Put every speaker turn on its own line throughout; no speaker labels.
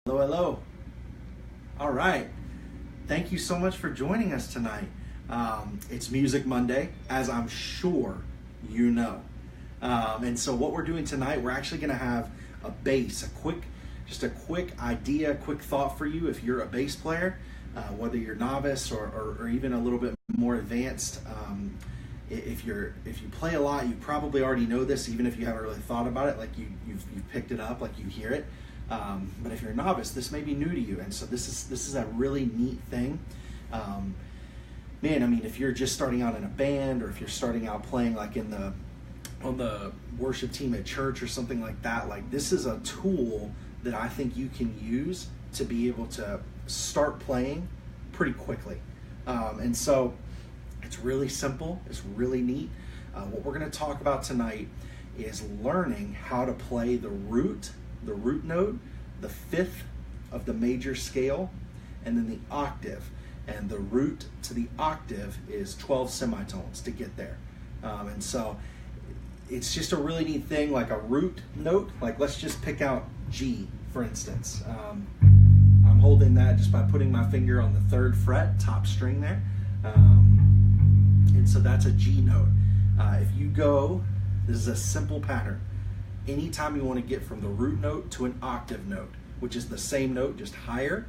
Hello, hello. All right. Thank you so much for joining us tonight. It's Music Monday, as I'm sure you know. And so what we're doing tonight, we're actually going to have a bass, a quick idea, quick thought for you if you're a bass player, whether you're novice or even a little bit more advanced. If you play a lot, you probably already know this, even if you haven't really thought about it, like you've picked it up, like you hear it. But if you're a novice, this may be new to you, and so this is a really neat thing. Man, I mean, if you're just starting out in a band, or if you're starting out playing like on the worship team at church or something like that, like this is a tool that I think you can use to be able to start playing pretty quickly. And so it's really simple. It's really neat. What we're going to talk about tonight is learning how to play the root note, the fifth of the major scale, and then the octave. And the root to the octave is 12 semitones to get there. And so it's just a really neat thing, like a root note. Like let's just pick out G, for instance. I'm holding that just by putting my finger on the 3rd fret, top string there. And so that's a G note. If you go, this is a simple pattern. Anytime you want to get from the root note to an octave note, which is the same note, just higher,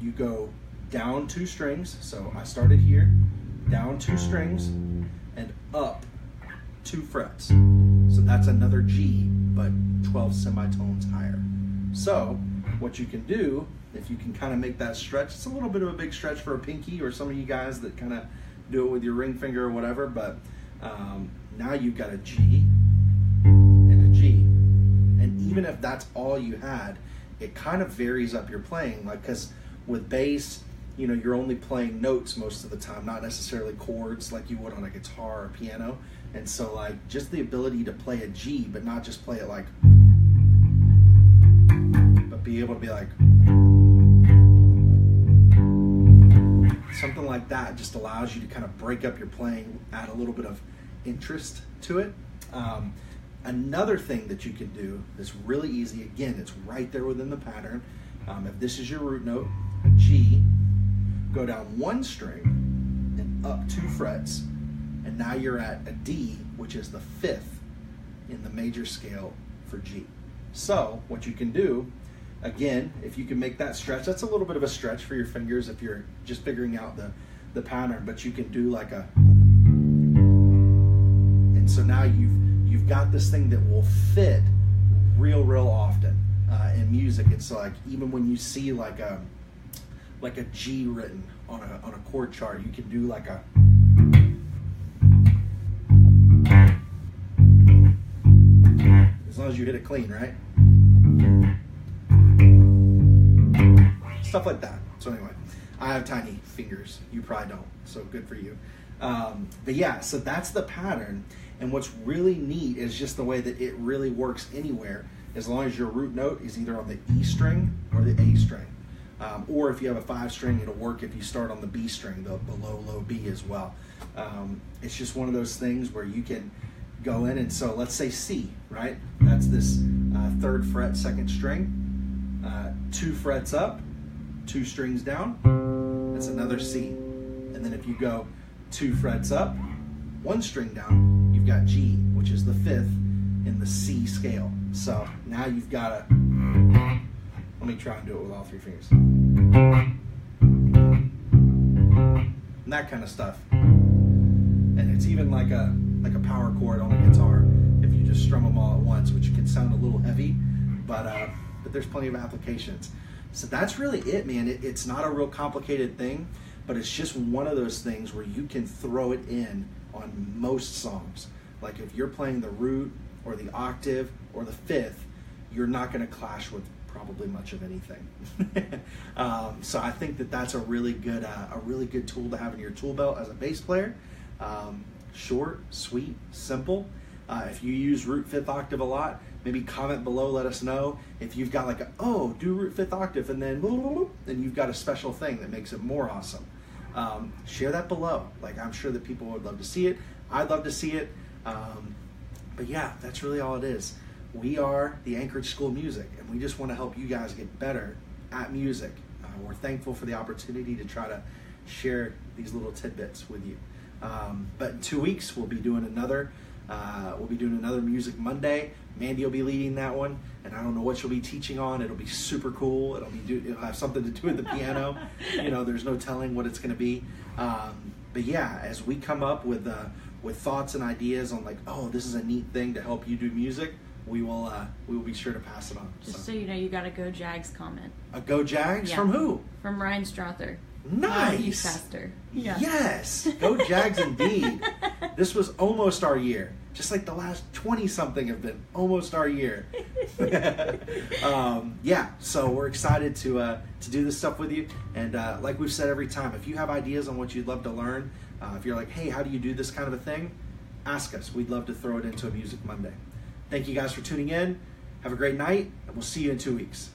you go down 2 strings. So I started here, down 2 strings, and up 2 frets. So that's another G, but 12 semitones higher. So what you can do, if you can kind of make that stretch, it's a little bit of a big stretch for a pinky, or some of you guys that kind of do it with your ring finger or whatever, but now you've got a G and a G. And even if that's all you had, it kind of varies up your playing, like, because with bass, you know, you're only playing notes most of the time, not necessarily chords like you would on a guitar or piano. And so like just the ability to play a G, but not just play it like, but be able to be like, something like that just allows you to kind of break up your playing, add a little bit of interest to it. Another thing that you can do that's really easy, again, it's right there within the pattern. If this is your root note, a G, go down 1 string and up 2 frets, and now you're at a D, which is the 5th in the major scale for G. So what you can do, again, if you can make that stretch, that's a little bit of a stretch for your fingers if you're just figuring out the pattern, but you can do like a, and so now you've got this thing that will fit real often in music. It's like even when you see like a G written on a chord chart, you can do like a, as long as you hit it clean, right? Stuff like that. So anyway, I have tiny fingers. You probably don't, so good for you. But yeah, so that's the pattern. And what's really neat is just the way that it really works anywhere, as long as your root note is either on the E string or the A string. Or if you have a 5 string, it'll work if you start on the B string, the low B as well. It's just one of those things where you can go in, and so let's say C, right? That's this 3rd fret, 2nd string, 2 frets up, 2 strings down, that's another C. And then if you go 2 frets up, 1 string down, you've got G, which is the 5th in the C scale. So now you've got a, let me try and do it with all 3 fingers. And that kind of stuff. And it's even like a power chord on a guitar if you just strum them all at once, which can sound a little heavy, but there's plenty of applications. So that's really it, man. It's not a real complicated thing, but it's just one of those things where you can throw it in on most songs. Like if you're playing the root or the octave or the 5th, you're not going to clash with probably much of anything. So I think that that's a really good tool to have in your tool belt as a bass player. Short, sweet, simple. If you use root 5th octave a lot, maybe comment below, let us know. If you've got like do root 5th octave and then you've got a special thing that makes it more awesome. Share that below. Like, I'm sure that people would love to see it. I'd love to see it. But yeah, that's really all it is. we are the Anchorage School of Music, and we just want to help you guys get better at music. We're thankful for the opportunity to try to share these little tidbits with you. But in 2 weeks, we'll be doing another Music Monday. Mandy will be leading that one, and I don't know what she'll be teaching on. It'll be super cool. It'll have something to do with the piano. There's no telling what it's going to be. But yeah, as we come up with thoughts and ideas on like, oh, this is a neat thing to help you do music, we will be sure to pass it on.
Just so you know, you got a Go Jags comment.
A Go Jags?
Yeah.
From who?
From Ryan Strother.
Nice.
Youth pastor. Yeah.
Yes. Go Jags indeed. This was almost our year. Just like the last 20-something have been almost our year. Yeah, so we're excited to do this stuff with you. And like we've said every time, if you have ideas on what you'd love to learn, if you're like, hey, how do you do this kind of a thing? Ask us. We'd love to throw it into a Music Monday. Thank you guys for tuning in. Have a great night, and we'll see you in 2 weeks.